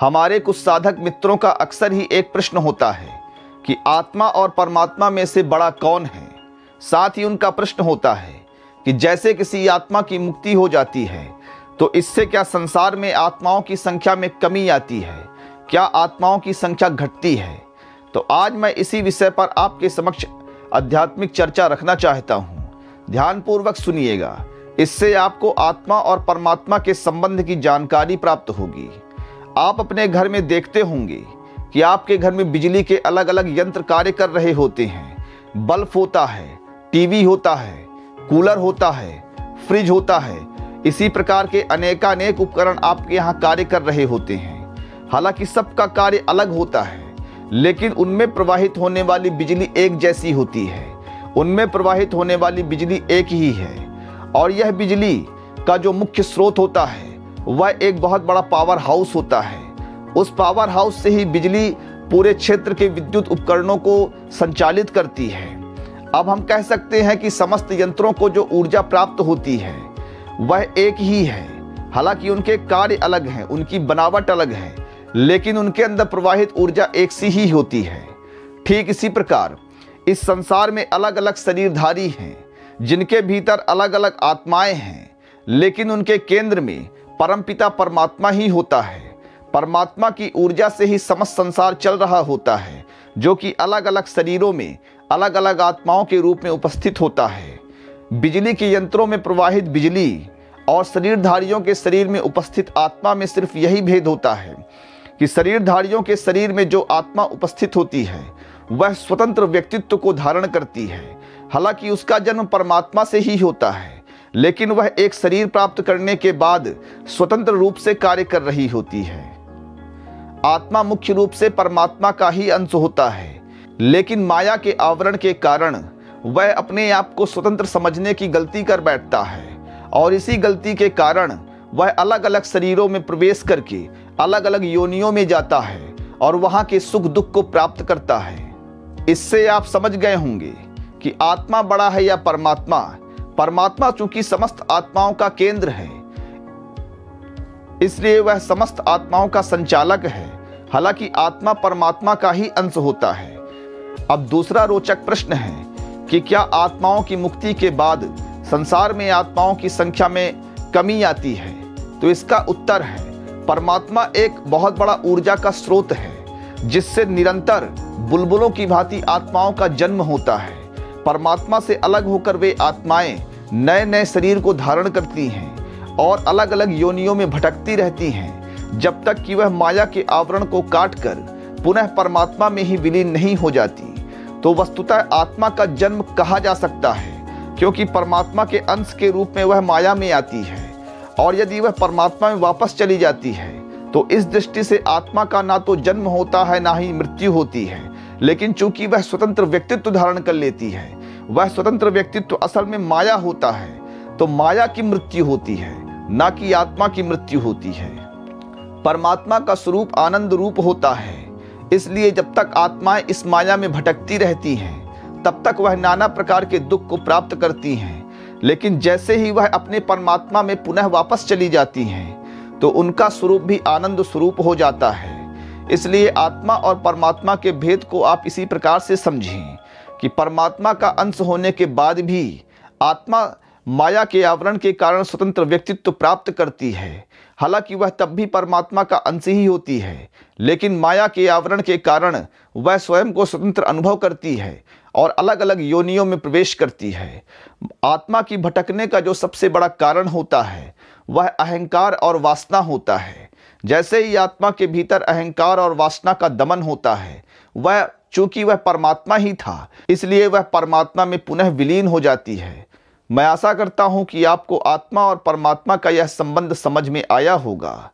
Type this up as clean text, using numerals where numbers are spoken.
हमारे कुछ साधक मित्रों का अक्सर ही एक प्रश्न होता है कि आत्मा और परमात्मा में से बड़ा कौन है। साथ ही उनका प्रश्न होता है कि जैसे किसी आत्मा की मुक्ति हो जाती है तो इससे क्या संसार में आत्माओं की संख्या में कमी आती है, क्या आत्माओं की संख्या घटती है। तो आज मैं इसी विषय पर आपके समक्ष आध्यात्मिक चर्चा रखना चाहता हूँ। ध्यानपूर्वक सुनिएगा, इससे आपको आत्मा और परमात्मा के संबंध की जानकारी प्राप्त होगी। आप अपने घर में देखते होंगे कि आपके घर में बिजली के अलग अलग यंत्र कार्य कर रहे होते हैं। बल्ब होता है, टीवी होता है, कूलर होता है, फ्रिज होता है। इसी प्रकार के अनेकानेक उपकरण आपके यहाँ कार्य कर रहे होते हैं। हालांकि सबका कार्य अलग होता है, लेकिन उनमें प्रवाहित होने वाली बिजली एक जैसी होती है। उनमें प्रवाहित होने वाली बिजली एक ही है। और यह बिजली का जो मुख्य स्रोत होता है वह एक बहुत बड़ा पावर हाउस होता है। उस पावर हाउस से ही बिजली पूरे क्षेत्र के विद्युत उपकरणों को संचालित करती है। अब हम कह सकते हैं कि समस्त यंत्रों को जो ऊर्जा प्राप्त होती है वह एक ही है। हालांकि उनके कार्य अलग हैं, उनकी बनावट अलग है, लेकिन उनके अंदर प्रवाहित ऊर्जा एक सी ही होती है। ठीक इसी प्रकार इस संसार में अलग अलग शरीरधारी हैं, जिनके भीतर अलग अलग आत्माएं हैं, लेकिन उनके केंद्र में परमपिता परमात्मा ही होता है। परमात्मा की ऊर्जा से ही समस्त संसार चल रहा होता है, जो कि अलग अलग शरीरों में अलग अलग आत्माओं के रूप में उपस्थित होता है। बिजली के यंत्रों में प्रवाहित बिजली और शरीरधारियों के शरीर में उपस्थित आत्मा में सिर्फ यही भेद होता है कि शरीरधारियों के शरीर में जो आत्मा उपस्थित होती है वह स्वतंत्र व्यक्तित्व को धारण करती है। हालांकि उसका जन्म परमात्मा से ही होता है, लेकिन वह एक शरीर प्राप्त करने के बाद स्वतंत्र रूप से कार्य कर रही होती है। आत्मा मुख्य रूप से परमात्मा का ही अंश होता है, लेकिन माया के आवरण के कारण वह अपने आप को स्वतंत्र समझने की गलती कर बैठता है, और इसी गलती के कारण वह अलग अलग शरीरों में प्रवेश करके अलग अलग योनियों में जाता है और वहां के सुख दुख को प्राप्त करता है। इससे आप समझ गए होंगे कि आत्मा बड़ा है या परमात्मा। परमात्मा चूंकि समस्त आत्माओं का केंद्र है, इसलिए वह समस्त आत्माओं का संचालक है। हालांकि आत्मा परमात्मा का ही अंश होता है। अब दूसरा रोचक प्रश्न है कि क्या आत्माओं की मुक्ति के बाद संसार में आत्माओं की संख्या में कमी आती है। तो इसका उत्तर है, परमात्मा एक बहुत बड़ा ऊर्जा का स्रोत है, जिससे निरंतर बुलबुलों की भांति आत्माओं का जन्म होता है। परमात्मा से अलग होकर वे आत्माएं नए नए शरीर को धारण करती हैं और अलग अलग योनियों में भटकती रहती हैं, जब तक कि वह माया के आवरण को काटकर पुनः परमात्मा में ही विलीन नहीं हो जाती। तो वस्तुतः आत्मा का जन्म कहा जा सकता है, क्योंकि परमात्मा के अंश के रूप में वह माया में आती है, और यदि वह परमात्मा में वापस चली जाती है तो इस दृष्टि से आत्मा का ना तो जन्म होता है ना ही मृत्यु होती है। लेकिन चूंकि वह स्वतंत्र व्यक्तित्व धारण कर लेती है, वह स्वतंत्र व्यक्तित्व असल में माया होता है, तो माया की मृत्यु होती है, ना कि आत्मा की मृत्यु होती है। परमात्मा का स्वरूप आनंद रूप होता है, इसलिए जब तक आत्माएं इस माया में भटकती रहती हैं तब तक वह नाना प्रकार के दुख को प्राप्त करती हैं। लेकिन जैसे ही वह अपने परमात्मा में पुनः वापस चली जाती हैं तो उनका स्वरूप भी आनंद स्वरूप हो जाता है। इसलिए आत्मा और परमात्मा के भेद को आप इसी प्रकार से समझें कि परमात्मा का अंश होने के बाद भी आत्मा माया के आवरण के कारण स्वतंत्र व्यक्तित्व प्राप्त करती है। हालांकि वह तब भी परमात्मा का अंश ही होती है, लेकिन माया के आवरण के कारण वह स्वयं को स्वतंत्र अनुभव करती है और अलग अलग योनियों में प्रवेश करती है। आत्मा की भटकने का जो सबसे बड़ा कारण होता है वह अहंकार और वासना होता है। जैसे ही आत्मा के भीतर अहंकार और वासना का दमन होता है, वह चूंकि वह परमात्मा ही था, इसलिए वह परमात्मा में पुनः विलीन हो जाती है। मैं आशा करता हूं कि आपको आत्मा और परमात्मा का यह संबंध समझ में आया होगा।